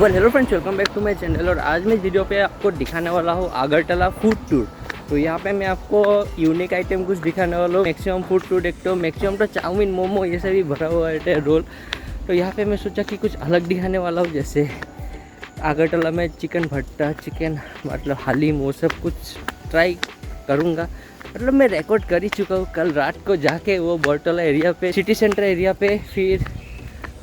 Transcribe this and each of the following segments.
Hello friends, welcome back to my channel. और आज मैं इस वीडियो पे आपको दिखाने वाला हूँ अगरतला फूड टूर। तो यहाँ पे मैं आपको यूनिक आइटम कुछ दिखाने वाला हूँ। मैक्सिमम फूड टूर देखते हो, मैक्सिमम तो चाउमीन, मोमो ये सब भी भरा हुआ है, रोल। तो यहाँ पे मैं सोचा कि कुछ अलग दिखाने वाला हूँ। जैसे अगरतला में चिकन भट्टा, चिकन मतलब हलीम, वो सब कुछ ट्राई करूँगा। मतलब मैं रिकॉर्ड कर ही चुका हूँ कल रात को जाके वो बरटोला एरिया पे, सिटी सेंटर एरिया पे, फिर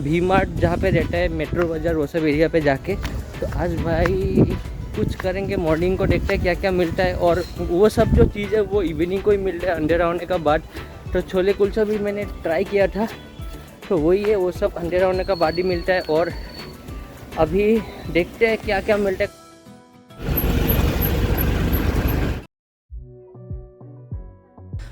भी मार्ट जहाँ पे रहता है, मेट्रो बाज़ार, वो सब एरिया पे जाके। तो आज भाई कुछ करेंगे, मॉर्निंग को देखते हैं क्या क्या मिलता है। और वो सब जो चीज़ है वो इवनिंग को ही मिल रहा है अंधेरा होने का बाद। तो छोले कुलचा भी मैंने ट्राई किया था, तो वही है, वो सब अंधेरा होने का बाद ही मिलता है। और अभी देखते हैं क्या क्या मिलता है।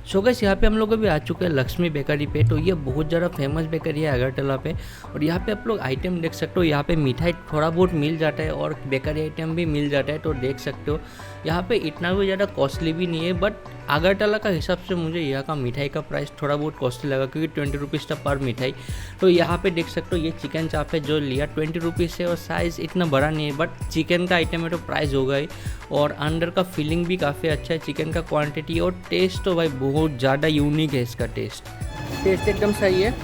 सो गाइस, यहाँ पे हम लोग अभी आ चुके हैं लक्ष्मी बेकरी पे। तो ये बहुत ज़्यादा फेमस बेकरी है अगरतला पे। और यहाँ पे आप लोग आइटम देख सकते हो। यहाँ पे मिठाई थोड़ा बहुत मिल जाता है और बेकरी आइटम भी मिल जाता है। तो देख सकते हो यहाँ पे इतना भी ज़्यादा कॉस्टली भी नहीं है। बट अगरतला का हिसाब से मुझे यहाँ का मिठाई का प्राइस थोड़ा बहुत कॉस्टली लगा, क्योंकि 20 रुपीज़ था पर मिठाई। तो यहाँ पे देख सकते हो ये चिकन चाप है जो लिया 20 रुपीज़ से, और साइज़ इतना बड़ा नहीं है, बट चिकन का आइटम है तो प्राइस होगा ही। और अंदर का फीलिंग भी काफ़ी अच्छा है, चिकन का क्वांटिटी और टेस्ट तो भाई बहुत ज़्यादा यूनिक है। इसका टेस्ट एकदम सही है।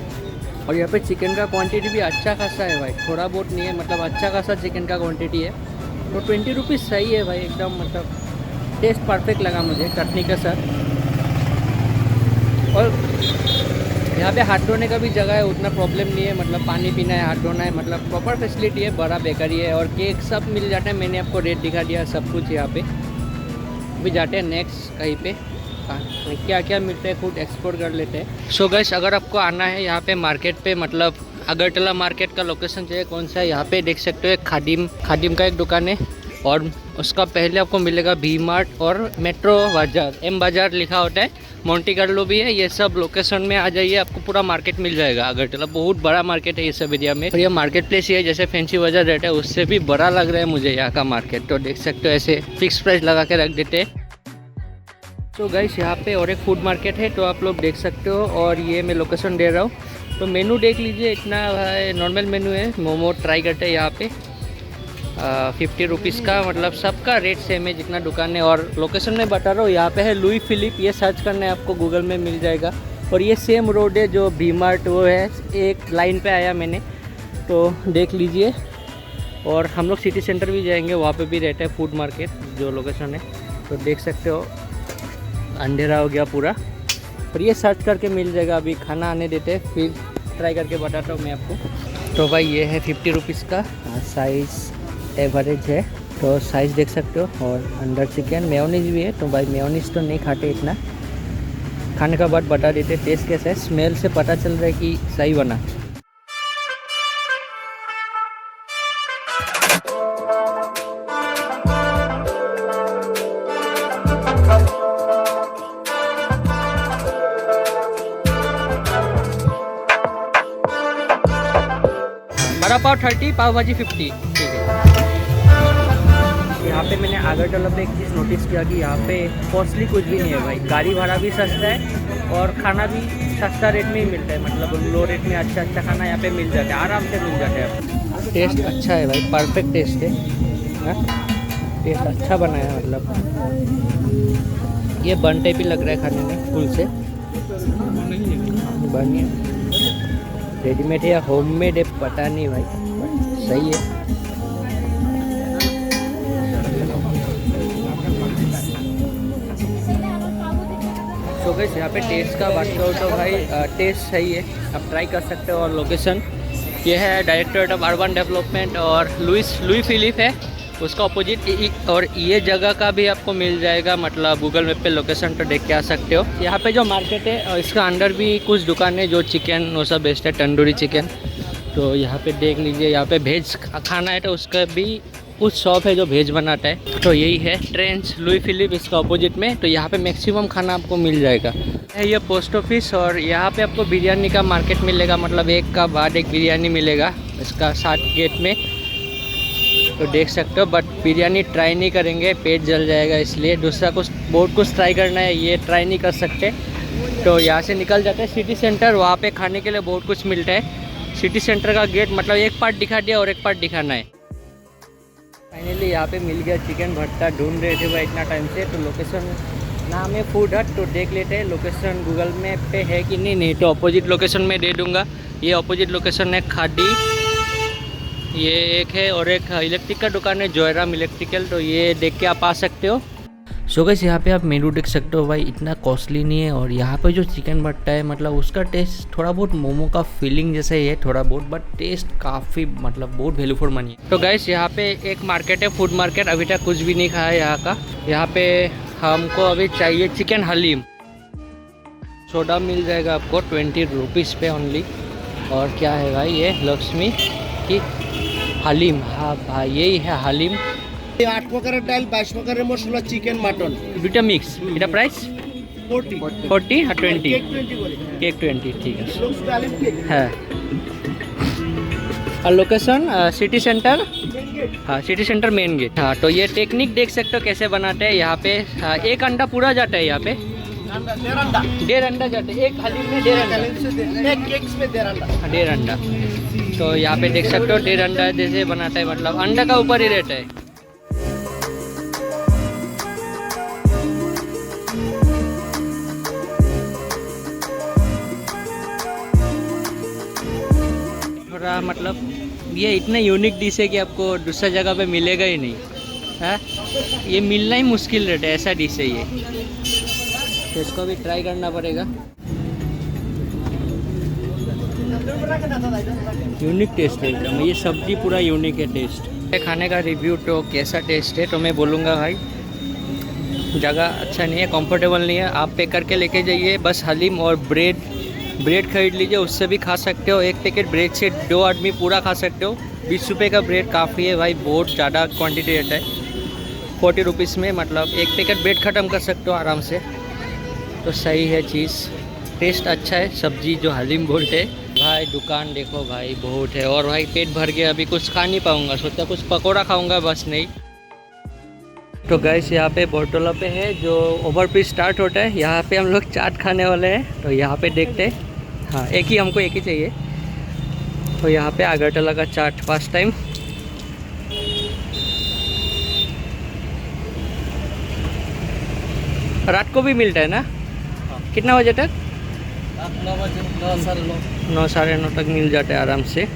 और यहाँ पे चिकन का क्वांटिटी भी अच्छा खासा है भाई, थोड़ा बहुत नहीं है, मतलब अच्छा खासा चिकन का क्वांटिटी है। तो 20 रुपीज़ सही है भाई एकदम, मतलब टेस्ट परफेक्ट लगा मुझे चटनी के साथ। और यहाँ पे हाथ धोने का भी जगह है, उतना प्रॉब्लम नहीं है, मतलब पानी पीना है, हाथ धोना है, मतलब प्रॉपर फैसिलिटी है। बड़ा बेकरी है और केक सब मिल जाता है। मैंने आपको रेट दिखा दिया सब कुछ। यहाँ पे अभी जाते हैं नेक्स्ट कहीं पे, क्या क्या मिलता है खुद एक्सप्लोर कर लेते हैं। सो गाइस, अगर आपको आना है यहाँ पे मार्केट पे, मतलब अगरतला मार्केट का लोकेशन चाहिए कौन सा है, यहाँ पे देख सकते हो एक खादिम का एक दुकान है। और उसका पहले आपको मिलेगा भी मार्ट और मेट्रो बाज़ार, एम बाज़ार लिखा होता है, मोंटी कार्लो भी है। ये सब लोकेशन में आ जाइए, आपको पूरा मार्केट मिल जाएगा। अगरतला बहुत बड़ा मार्केट है ये सब एरिया में। और ये मार्केट प्लेस ही है, जैसे फैंसी बाज़ार रहता है उससे भी बड़ा लग रहा है मुझे यहाँ का मार्केट। तो देख सकते हो ऐसे फिक्स प्राइस लगा के रख देते हैं। तो गाइस, यहाँ पे और एक फूड मार्केट है, तो आप लोग देख सकते हो। और ये मैं लोकेशन दे रहा हूँ, तो मेनू देख लीजिए। इतना नॉर्मल मेनू है। मोमो ट्राई करते हैं यहाँ पे 50 रुपीज़ का, मतलब सबका रेट सेम है जितना दुकान है। और लोकेशन में बता रहा हूँ, यहाँ पे है लुई फिलिप, ये सर्च करना है आपको, गूगल में मिल जाएगा। और ये सेम रोड है जो भी मार्ट वो है, एक लाइन पे आया मैंने, तो देख लीजिए। और हम लोग सिटी सेंटर भी जाएंगे, वहाँ पे भी रहता है फूड मार्केट जो लोकेशन है। तो देख सकते हो अंधेरा हो गया पूरा, और ये सर्च करके मिल जाएगा। अभी खाना आने देते हैं, फिर ट्राई करके बताता हूँ मैं आपको। तो भाई ये है 50 रुपीज़ का, साइज़ एवरेज है, तो साइज़ देख सकते हो। और अंदर चिकन मेयोनीज भी है। तो भाई मेयोनीज तो नहीं खाते इतना, खाने का बाद बता देते टेस्ट कैसा है। स्मेल से पता चल रहा है कि सही बना। बड़ा पाव 30, पाव भाजी 50, ठीक है। यहाँ पे मैंने अगरतला पे एक चीज़ नोटिस किया कि यहाँ पे कॉस्टली कुछ भी नहीं है भाई। गाड़ी भाड़ा भी सस्ता है और खाना भी सस्ता रेट में ही मिलता है, मतलब लो रेट में अच्छा खाना यहाँ पे मिल जाता है, आराम से मिल जाता है। टेस्ट अच्छा है भाई, परफेक्ट टेस्ट है। टेस्ट अच्छा बना है, मतलब ये बन टाइप ही लग रहा है खाने में, फुल से बनिए। रेडीमेड या होममेड है पता नहीं भाई, सही है। सो गाइस, यहाँ पे टेस्ट का बात करो तो भाई टेस्ट सही है, आप ट्राई कर सकते हो। और लोकेशन ये है डायरेक्टरेट ऑफ अर्बन डेवलपमेंट और लुई फिलिप है उसका अपोजिट। और ये जगह का भी आपको मिल जाएगा, मतलब गूगल मैप पे लोकेशन तो देख के आ सकते हो। यहाँ पे जो मार्केट है इसका अंदर भी कुछ दुकान है जो चिकन वो सब बेचता है, तंदूरी चिकन। तो यहाँ पे देख लीजिए, यहाँ पे भेज खाना है तो उसका भी कुछ शॉप है जो भेज बनाता है। तो यही है ट्रेंड्स लुई फिलिप, इसका अपोजिट में। तो यहाँ पे मैक्सिमम खाना आपको मिल जाएगा। ये पोस्ट ऑफिस, और यहाँ पे आपको बिरयानी का मार्केट मिलेगा, मतलब एक का बाद एक बिरयानी मिलेगा इसका साथ गेट में। तो देख सकते हो, बट बिरयानी ट्राई नहीं करेंगे, पेट जल जाएगा, इसलिए दूसरा कुछ बहुत कुछ ट्राई करना है, ये ट्राई नहीं कर सकते। तो यहाँ से निकल जाते हैं सिटी सेंटर, वहाँ पे खाने के लिए बहुत कुछ मिलता है। सिटी सेंटर का गेट मतलब एक पार्ट दिखा दिया और एक पार्ट दिखाना है। फाइनली यहाँ पे मिल गया चिकन भट्टा, ढूंढ रहे थे भाई इतना टाइम से। तो लोकेशन नाम है फूड हट, तो देख लेते हैं लोकेशन गूगल मैप पे है कि नहीं तो अपोजिट लोकेशन में दे दूँगा। ये अपोजिट लोकेशन है खाड़ी, ये एक है, और एक इलेक्ट्रिक का दुकान है जयराम इलेक्ट्रिकल, तो ये देख के आप आ सकते हो। सो गाइस यहाँ पे आप मेनू देख सकते हो भाई, इतना कॉस्टली नहीं है। और यहाँ पे जो चिकन भट्टा है मतलब उसका टेस्ट थोड़ा बहुत मोमो का फीलिंग जैसा ही है थोड़ा बहुत, बट टेस्ट काफ़ी मतलब बहुत वैल्यू फॉर मनी है। तो गाइस यहाँ पे एक मार्केट है फूड मार्केट, अभी तक कुछ भी नहीं खाया है यहाँ का। यहाँ पे हमको अभी चाहिए चिकन हलीम, सोडा मिल जाएगा आपको 20 रुपीज़ पे ओनली। और क्या है भाई ये लक्ष्मी की हलीम, हाँ भाई यही है हलीम। 8 প্রকারের ডাল 22 প্রকারের মশলা চিকেন মাটন দুটা মিক্স, এটা প্রাইস 40 আর 20 কেক 20 করে কেক 20 ঠিক আছে লোকস ডালিম কেক হ্যাঁ। और लोकेशन सिटी सेंटर, हाँ सिटी सेंटर मेन गेट। हाँ तो ये टेक्निक देख सकते हो कैसे बनाते हैं यहाँ पे। एक अंडा पूरा जाता है यहाँ पे, डेढ़ अंडा जाते हैं एक हलीम में, डेढ़ अंडा एक केक्स में 1.5 अंडा। डेढ़ अंडा। तो यहाँ पे देख सकते हो 1.5 अंडा जैसे बनाता है, मतलब अंडा का ऊपर ही रहता है। थोड़ा मतलब ये इतना यूनिक डिश है कि आपको दूसरा जगह पे मिलेगा ही नहीं है, ये मिलना ही मुश्किल रहता है, ऐसा डिश है ये। तो इसको भी ट्राई करना पड़ेगा। यूनिक टेस्ट है एकदम, ये सब्जी पूरा यूनिक है टेस्ट। खाने का रिव्यू तो कैसा टेस्ट है तो मैं बोलूँगा भाई जगह अच्छा नहीं है, कंफर्टेबल नहीं है। आप पैक करके लेके जाइए, बस हलीम और ब्रेड खरीद लीजिए, उससे भी खा सकते हो। एक पैकेट ब्रेड से 2 आदमी पूरा खा सकते हो। 20 रुपये का ब्रेड काफ़ी है भाई, बहुत ज़्यादा क्वांटिटी रहता है। 40 रुपीज़ में मतलब एक पैकेट ब्रेड ख़त्म कर सकते हो आराम से, तो सही है चीज़। टेस्ट अच्छा है, सब्जी जो हलीम बोलते हैं भाई। दुकान देखो भाई बहुत है, और भाई पेट भर गया, अभी कुछ खा नहीं पाऊँगा, सोचा कुछ पकौड़ा खाऊँगा बस नहीं। तो गैस यहाँ पे बोरटोला पे है जो ओवरब्रिज स्टार्ट होता है, यहाँ पे हम लोग चाट खाने वाले हैं। तो यहाँ पे देखते हैं, हाँ हमको एक ही चाहिए। तो यहाँ पे अगरतला का चाट फर्स्ट टाइम। रात को भी मिलता है ना? कितना बजे तक? 9 बजे 9 साढ़े 9 तक मिल जाता है आराम से।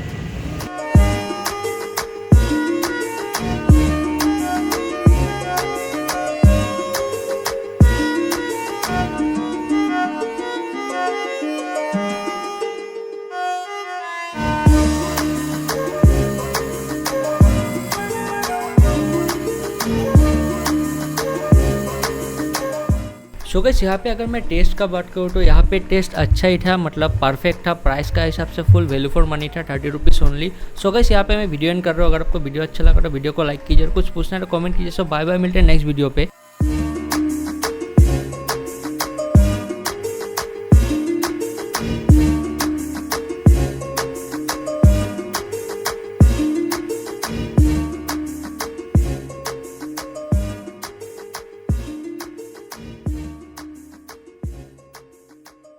सो गाइस यहाँ पे अगर मैं टेस्ट का बात करूँ तो यहाँ पे टेस्ट अच्छा ही था, मतलब परफेक्ट था। प्राइस का हिसाब से फुल वैल्यू फॉर मनी था, 30 रुपीज़ ओनली। सो गाइस यहाँ पे मैं वीडियो एंड कर रहा हूँ। अगर आपको वीडियो अच्छा लगा तो वीडियो को लाइक कीजिए, कुछ पूछना है तो कमेंट कीजिए। सो बाय बाय, मिलते हैं नेक्स्ट वीडियो पे।